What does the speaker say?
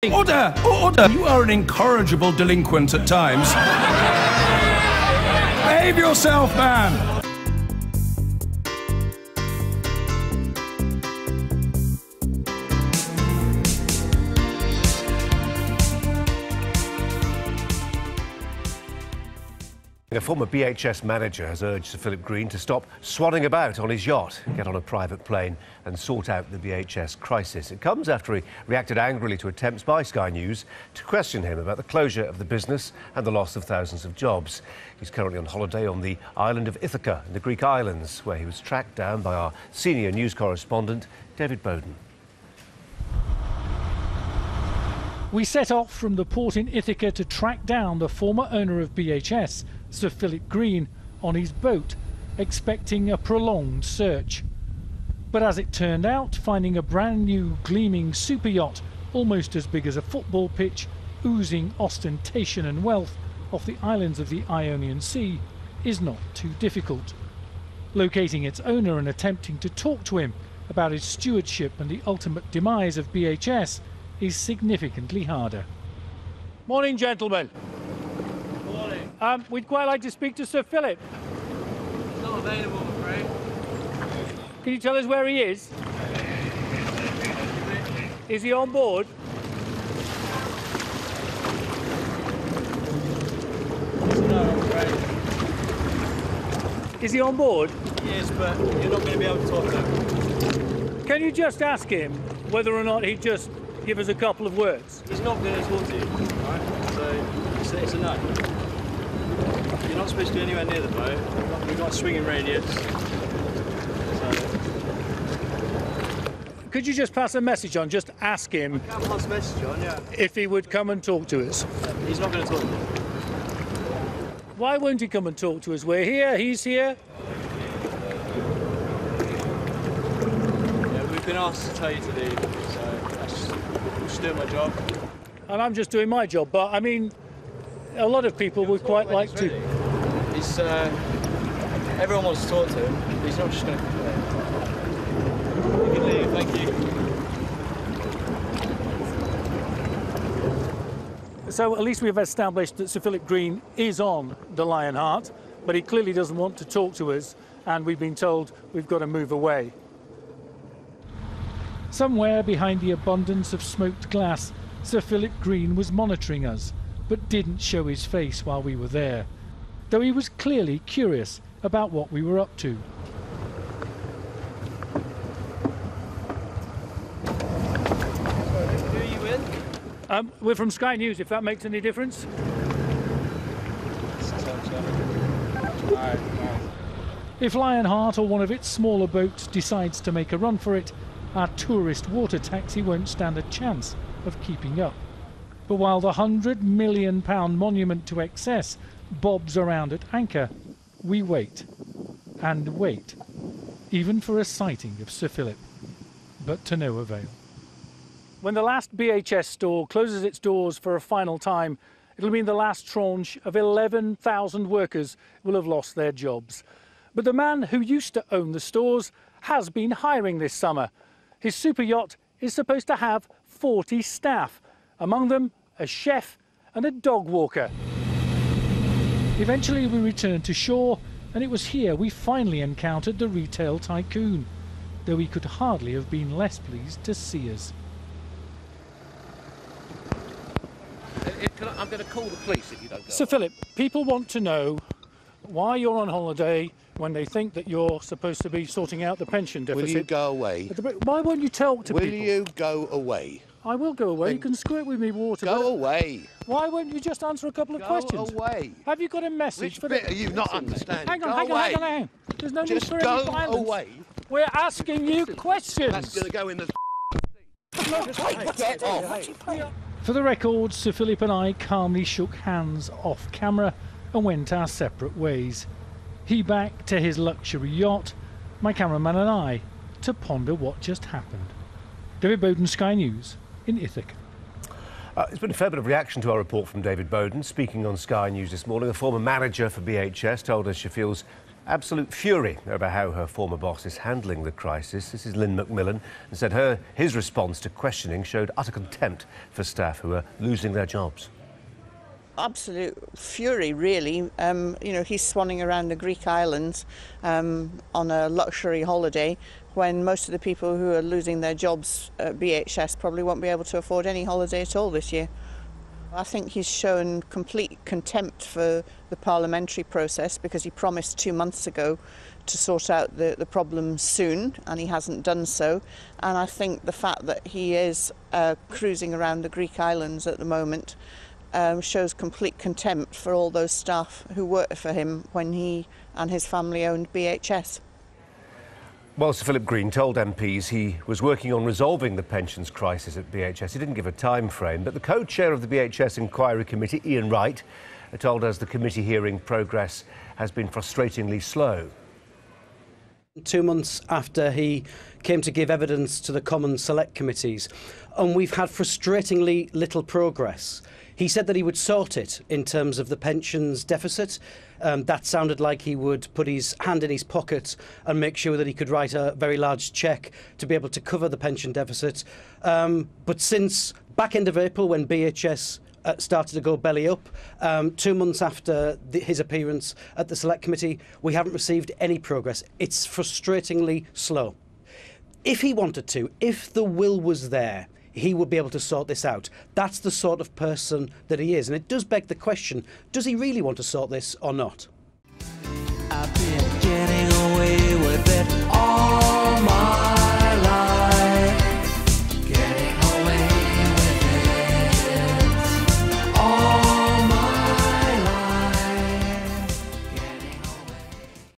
Order! Order! You are an incorrigible delinquent at times. Behave yourself, man! A former BHS manager has urged Sir Philip Green to stop swanning about on his yacht, get on a private plane and sort out the BHS crisis. It comes after he reacted angrily to attempts by Sky News to question him about the closure of the business and the loss of thousands of jobs. He's currently on holiday on the island of Ithaca in the Greek islands, where he was tracked down by our senior news correspondent, David Bowden. We set off from the port in Ithaca to track down the former owner of BHS, Sir Philip Green, on his boat, expecting a prolonged search. But as it turned out, finding a brand new gleaming super yacht, almost as big as a football pitch, oozing ostentation and wealth off the islands of the Ionian Sea, is not too difficult. Locating its owner and attempting to talk to him about his stewardship and the ultimate demise of BHS is significantly harder. Morning, gentlemen. Morning. We'd quite like to speak to Sir Philip. He's not available, I'm afraid. Can you tell us where he is? Is he on board? No, I'm afraid. Is he on board? Yes, but you're not going to be able to talk to him. Can you just ask him whether or not he'd just give us a couple of words? He's not going to talk to you, alright? So it's a no. You're not supposed to be anywhere near the boat. We've got a swinging radius. So Could you just pass a message on? Just ask him I can pass a message on, yeah. if he would come and talk to us. He's not going to talk to you. Why won't he come and talk to us? We're here, he's here. Yeah, we've been asked to tell you to leave, so I'm just doing my job. And I'm just doing my job, but I mean, a lot of people would quite like to. He's, everyone wants to talk to him, but he's not just going to complain. You can leave, thank you. So at least we've established that Sir Philip Green is on the Lionheart, but he clearly doesn't want to talk to us, and we've been told we've got to move away. Somewhere behind the abundance of smoked glass, Sir Philip Green was monitoring us, but didn't show his face while we were there, though he was clearly curious about what we were up to. Who are you with? We're from Sky News, if that makes any difference. Alright. If Lionheart or one of its smaller boats decides to make a run for it, our tourist water taxi won't stand a chance of keeping up. But while the £100 million monument to excess bobs around at anchor, we wait and wait, even for a sighting of Sir Philip, but to no avail. When the last BHS store closes its doors for a final time, it'll mean the last tranche of 11,000 workers will have lost their jobs. But the man who used to own the stores has been hiring this summer. His super yacht is supposed to have 40 staff, among them a chef and a dog walker. Eventually we returned to shore, and it was here we finally encountered the retail tycoon, though he could hardly have been less pleased to see us. I'm going to call the police if you don't go. Sir Philip, people want to know why you're on holiday when they think that you're supposed to be sorting out the pension deficit. Will you go away? Why won't you talk to people? Will you go away? I will go away. Then you can squirt with me water. Go away. Why won't you just answer a couple of questions? Go away. Have you got a message Which for bit the... are you not understanding? Hang on, go hang on, away. hang on, hang on. There's no need Just for any go violence. away. We're asking you questions. That's going to go in the... Get off. For the record, Sir Philip and I calmly shook hands off camera and went our separate ways. He back to his luxury yacht, my cameraman and I to ponder what just happened. David Bowden, Sky News in Ithaca. There's been a fair bit of reaction to our report from David Bowden. Speaking on Sky News this morning, a former manager for BHS told us she feels absolute fury over how her former boss is handling the crisis. This is Lynn McMillan, and said his response to questioning showed utter contempt for staff who are losing their jobs. Absolute fury, really. You know, he's swanning around the Greek islands on a luxury holiday when most of the people who are losing their jobs at BHS probably won't be able to afford any holiday at all this year. I think he's shown complete contempt for the parliamentary process because he promised 2 months ago to sort out the problem soon, and he hasn't done so. And I think the fact that he is cruising around the Greek islands at the moment shows complete contempt for all those staff who worked for him when he and his family owned BHS. Well, Sir Philip Green told MPs he was working on resolving the pensions crisis at BHS. He didn't give a time frame, but the co-chair of the BHS Inquiry Committee, Ian Wright, told us the committee hearing progress has been frustratingly slow. 2 months after he came to give evidence to the Common Select Committees, and we've had frustratingly little progress. He said that he would sort it in terms of the pensions deficit. That sounded like he would put his hand in his pocket and make sure that he could write a very large cheque to be able to cover the pension deficit. But since back end of April, when BHS started to go belly up, 2 months after his appearance at the Select Committee, we haven't received any progress. It's frustratingly slow. If he wanted to, if the will was there, he would be able to sort this out. That's the sort of person that he is. And it does beg the question, does he really want to sort this or not? I've been